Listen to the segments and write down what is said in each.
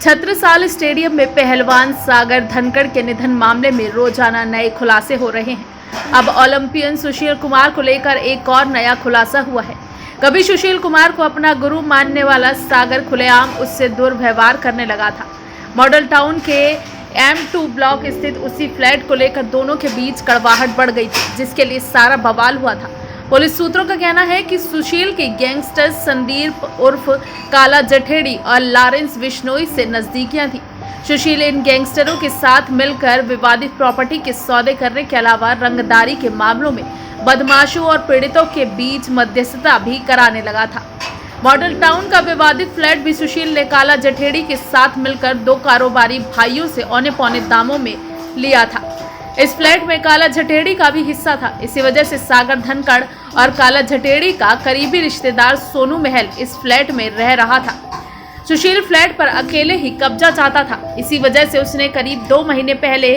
Chhatrasal stadium में पहलवान सागर धनखड़ के निधन मामले में रोजाना नए खुलासे हो रहे हैं। अब ओलंपियन सुशील कुमार को लेकर एक और नया खुलासा हुआ है। कभी सुशील कुमार को अपना गुरु मानने वाला सागर खुलेआम उससे दुर्व्यवहार करने लगा था। मॉडल टाउन के M2 ब्लॉक स्थित उसी फ्लैट को लेकर दोनों के बीच कड़वाहट बढ़ गई थी, जिसके लिए सारा बवाल हुआ था। पुलिस सूत्रों का कहना है कि सुशील के गैंगस्टर संदीप उर्फ काला जठेड़ी और लॉरेंस बिश्नोई से नजदीकियां थी। सुशील इन गैंगस्टरों के साथ मिलकर विवादित प्रॉपर्टी के सौदे करने के अलावा रंगदारी के मामलों में बदमाशों और पीड़ितों के बीच मध्यस्थता भी कराने लगा था। मॉडल टाउन का विवादित फ्लैट भी सुशील ने काला जठेड़ी के साथ मिलकर दो कारोबारी भाइयों से औने पौने दामों में लिया था। इस फ्लैट में काला जठेड़ी का भी हिस्सा था। इसी वजह से सागर धनखड़ और काला जठेड़ी का करीबी रिश्तेदार सोनू महल इस फ्लैट में रह रहा था। सुशील फ्लैट पर अकेले ही कब्जा चाहता था। इसी वजह से उसने करीब 2 महीने पहले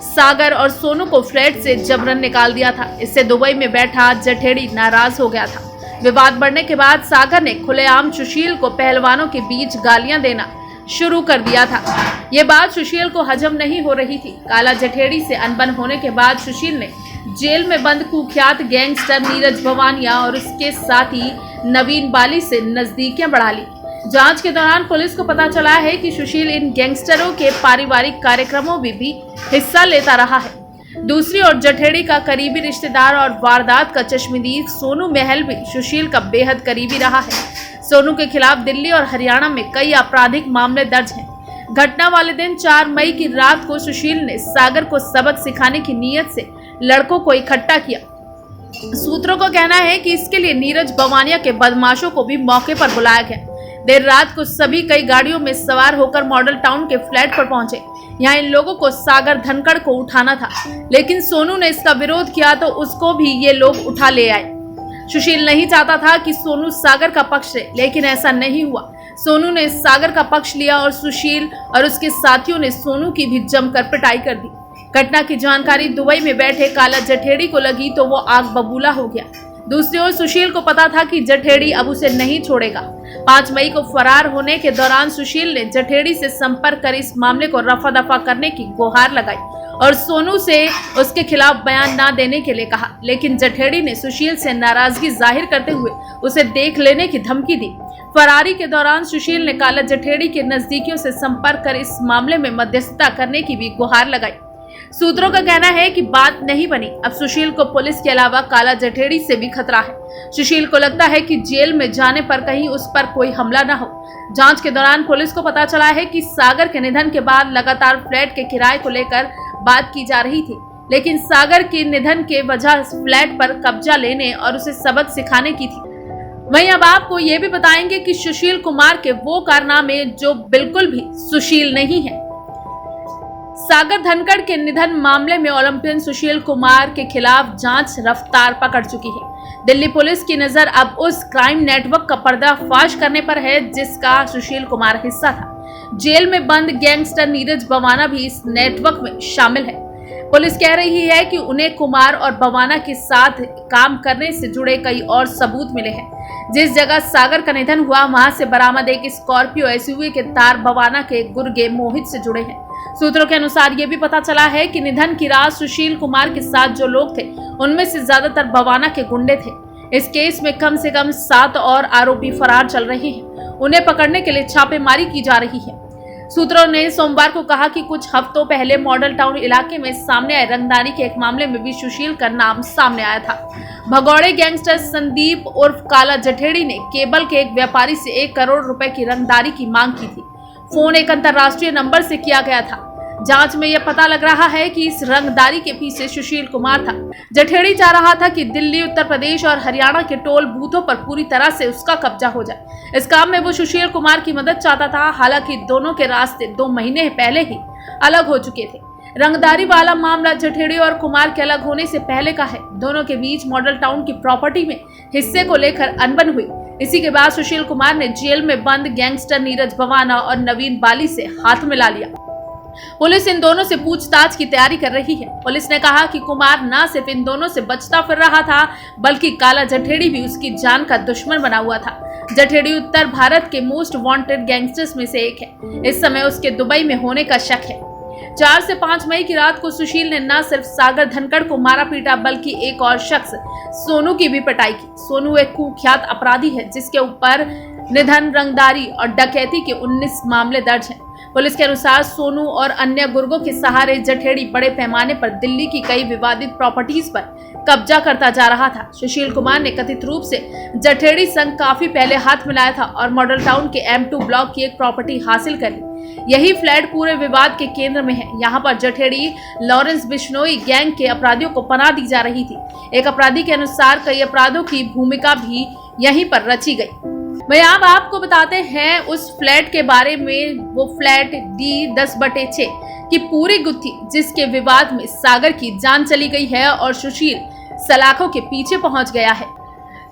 सागर और सोनू को फ्लैट से जबरन निकाल दिया था। इससे दुबई में बैठा जठेड़ी नाराज हो गया था। विवाद बढ़ने के बाद सागर ने खुलेआम सुशील को पहलवानों के बीच गालियां देना शुरू कर दिया था। ये बात सुशील को हजम नहीं हो रही थी। काला जठेड़ी से अनबन होने के बाद सुशील ने जेल में बंद कुख्यात गैंगस्टर नीरज भवानिया और उसके साथी नवीन बाली से नजदीकियां बढ़ा ली। जांच के दौरान पुलिस को पता चला है कि सुशील इन गैंगस्टरों के पारिवारिक कार्यक्रमों में भी हिस्सा लेता रहा है। दूसरी ओर जठेड़ी का करीबी रिश्तेदार और वारदात का चश्मदीद सोनू महल भी सुशील का बेहद करीबी रहा है। सोनू के खिलाफ दिल्ली और हरियाणा में कई आपराधिक मामले दर्ज हैं। घटना वाले दिन 4 मई की रात को सुशील ने सागर को सबक सिखाने की नीयत से लड़कों को इकट्ठा किया। सूत्रों का कहना है कि इसके लिए नीरज भवानिया के बदमाशों को भी मौके पर बुलाया गया। देर रात को सभी कई गाड़ियों में सवार होकर मॉडल टाउन के फ्लैट पर पहुंचे। यहाँ इन लोगों को सागर धनखड़ को उठाना था, लेकिन सोनू ने इसका विरोध किया तो उसको भी ये लोग उठा ले आए। सुशील नहीं चाहता था कि सोनू सागर का पक्ष ले, लेकिन ऐसा नहीं हुआ। सोनू ने सागर का पक्ष लिया और सुशील और उसके साथियों ने सोनू की भी जमकर पिटाई कर दी। घटना की जानकारी दुबई में बैठे काला जठेड़ी को लगी तो वो आग बबूला हो गया। दूसरी ओर सुशील को पता था कि जठेड़ी अब उसे नहीं छोड़ेगा। 5 मई को फरार होने के दौरान सुशील ने जठेड़ी से संपर्क कर इस मामले को रफा दफा करने की गुहार लगाई और सोनू से उसके खिलाफ बयान न देने के लिए कहा, लेकिन जठेड़ी ने सुशील से नाराजगी जाहिर करते हुए उसे देख लेने की धमकी दी। फरारी के दौरान सुशील ने काला जठेड़ी के नजदीकियों से संपर्क कर इस मामले में मध्यस्थता करने की भी गुहार लगाई। सूत्रों का कहना है कि बात नहीं बनी। अब सुशील को पुलिस के अलावा काला जठेड़ी से भी खतरा है। सुशील को लगता है कि जेल में जाने पर कहीं उस पर कोई हमला न हो। जांच के दौरान पुलिस को पता चला है कि सागर के निधन के बाद लगातार फ्लैट के किराए को लेकर बात की जा रही थी, लेकिन सागर के निधन के वजह फ्लैट पर कब्जा लेने और उसे सबक सिखाने की थी। वहीं अब आपको ये भी बताएंगे कि सुशील कुमार के वो कारनामे जो बिल्कुल भी सुशील नहीं है। सागर धनखड़ के निधन मामले में ओलंपियन सुशील कुमार के खिलाफ जांच रफ्तार पकड़ चुकी है। दिल्ली पुलिस की नजर अब उस क्राइम नेटवर्क का पर्दाफाश करने पर है जिसका सुशील कुमार हिस्सा था। जेल में बंद गैंगस्टर नीरज भवाना भी इस नेटवर्क में शामिल है। पुलिस कह रही है कि उन्हें कुमार और भवाना के साथ काम करने से जुड़े कई और सबूत मिले हैं। जिस जगह सागर का निधन हुआ वहां से बरामद एक स्कॉर्पियो SUV के तार भवाना के गुर्गे मोहित से जुड़े हैं। सूत्रों के अनुसार ये भी पता चला है कि निधन की रात सुशील कुमार के साथ जो लोग थे उनमें से ज्यादातर भवाना के गुंडे थे। इस केस में कम से कम 7 और आरोपी फरार चल रहे हैं। उन्हें पकड़ने के लिए छापेमारी की जा रही है। सूत्रों ने सोमवार को कहा कि कुछ हफ्तों पहले मॉडल टाउन इलाके में सामने आए रंगदारी के एक मामले में भी सुशील का नाम सामने आया था। भगौड़े गैंगस्टर संदीप उर्फ काला जठेड़ी ने केबल के एक व्यापारी से 1 करोड़ रुपए की रंगदारी की मांग की थी। फोन एक अंतर्राष्ट्रीय नंबर से किया गया था। जांच में यह पता लग रहा है कि इस रंगदारी के पीछे सुशील कुमार था। जठेड़ी चाह रहा था कि दिल्ली, उत्तर प्रदेश और हरियाणा के टोल बूथों पर पूरी तरह से उसका कब्जा हो जाए। इस काम में वो सुशील कुमार की मदद चाहता था। हालांकि दोनों के रास्ते 2 महीने पहले ही अलग हो चुके थे। रंगदारी वाला मामला जठेड़ी और कुमार के अलग होने से पहले का है। दोनों के बीच मॉडल टाउन की प्रॉपर्टी में हिस्से को लेकर अनबन हुई। इसी के बाद सुशील कुमार ने जेल में बंद गैंगस्टर नीरज भवाना और नवीन बाली से हाथ मिला लिया। पुलिस इन दोनों से पूछताछ की तैयारी कर रही है। पुलिस ने कहा कि कुमार न सिर्फ इन दोनों से बचता फिर रहा था, बल्कि काला जठेड़ी भी उसकी जान का दुश्मन बना हुआ था। जठेड़ी उत्तर भारत के मोस्ट वांटेड गैंगस्टर्स में से एक है। इस समय उसके दुबई में होने का शक है। 4 से 5 मई की रात को सुशील ने न सिर्फ सागर धनखड़ को मारा पीटा बल्कि एक और शख्स सोनू की भी पिटाई की। सोनू एक कुख्यात अपराधी है जिसके ऊपर निधन, रंगदारी और डकैती के 19 मामले दर्ज हैं। पुलिस के अनुसार सोनू और अन्य गुर्गों के सहारे जठेड़ी बड़े पैमाने पर दिल्ली की कई विवादित प्रॉपर्टीज पर कब्जा करता जा रहा था। सुशील कुमार ने कथित रूप से जठेड़ी संग काफी पहले हाथ मिलाया था और मॉडल टाउन के M2 ब्लॉक की एक प्रॉपर्टी हासिल कर ली। यही फ्लैट पूरे विवाद के केंद्र में है। यहाँ पर जठेड़ी लॉरेंस बिश्नोई गैंग के अपराधियों को पनाह दी जा रही थी। एक अपराधी के अनुसार कई अपराधों की भूमिका भी यहीं पर रची गई। मैं अब आपको बताते हैं उस फ्लैट के बारे में। वो फ्लैट D10/6 की पूरी गुत्थी जिसके विवाद में सागर की जान चली गई है और सुशील सलाखों के पीछे पहुंच गया है।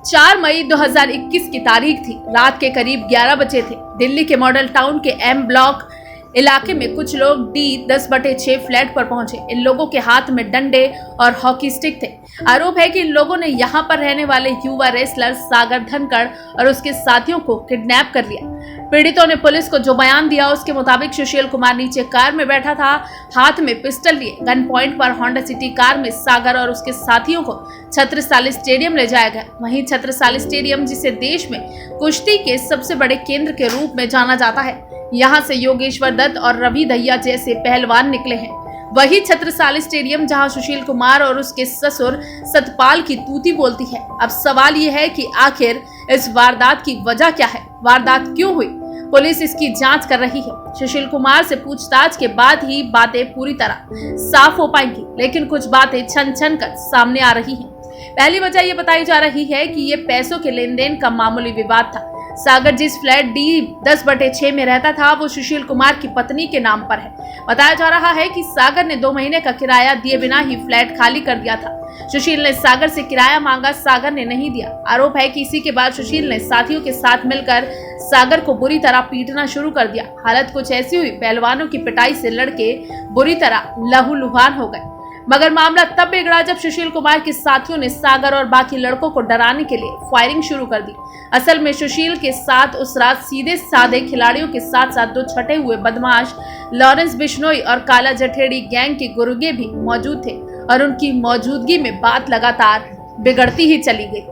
4 मई 2021 की तारीख थी। रात के करीब 11 बजे थे। दिल्ली के मॉडल टाउन के M ब्लॉक इलाके में कुछ लोग D10/6 फ्लैट पर पहुंचे। इन लोगों के हाथ में डंडे और हॉकी स्टिक थे। आरोप है कि इन लोगों ने यहां पर रहने वाले युवा रेसलर सागर धनखड़ और उसके साथियों को किडनैप कर लिया। पीड़ितों ने पुलिस को जो बयान दिया उसके मुताबिक सुशील कुमार नीचे कार में बैठा था, हाथ में पिस्टल लिए। गन पॉइंट पर होंडा सिटी कार में सागर और उसके साथियों को छत्रसाली स्टेडियम ले जाया गया। वहीं छत्रसाली स्टेडियम, जिसे देश में कुश्ती के सबसे बड़े केंद्र के रूप में जाना जाता है, यहाँ से योगेश्वर दत्त और रवि दहिया जैसे पहलवान निकले हैं। वही छत्रसाली स्टेडियम जहां सुशील कुमार और उसके ससुर सतपाल की तूती बोलती है। अब सवाल ये है कि आखिर इस वारदात की वजह क्या है, वारदात क्यों हुई? पुलिस इसकी जांच कर रही है। सुशील कुमार से पूछताछ के बाद ही बातें पूरी तरह साफ हो पाएंगी, लेकिन कुछ बातें छन छन कर सामने आ रही हैं। पहली वजह यह बताई जा रही है कि ये पैसों के लेन देन का मामूली विवाद था। सागर जिस फ्लैट D10/6 में रहता था वो सुशील कुमार की पत्नी के नाम पर है। बताया जा रहा है कि सागर ने 2 महीने का किराया दिए बिना ही फ्लैट खाली कर दिया था। सुशील ने सागर से किराया मांगा, सागर ने नहीं दिया। आरोप है कि इसी के बाद सुशील ने साथियों के साथ मिलकर सागर को बुरी तरह पीटना शुरू कर दिया। हालत कुछ ऐसी हुई, पहलवानों की पिटाई से लड़के बुरी तरह लहूलुहान हो गए। मगर मामला तब बिगड़ा जब सुशील कुमार के साथियों ने सागर और बाकी लड़कों को डराने के लिए फायरिंग शुरू कर दी। असल में सुशील के साथ उस रात सीधे साधे खिलाड़ियों के साथ साथ 2 छठे हुए बदमाश लॉरेंस बिश्नोई और काला जठेड़ी गैंग के गुर्गे भी मौजूद थे और उनकी मौजूदगी में बात लगातार बिगड़ती ही चली गई।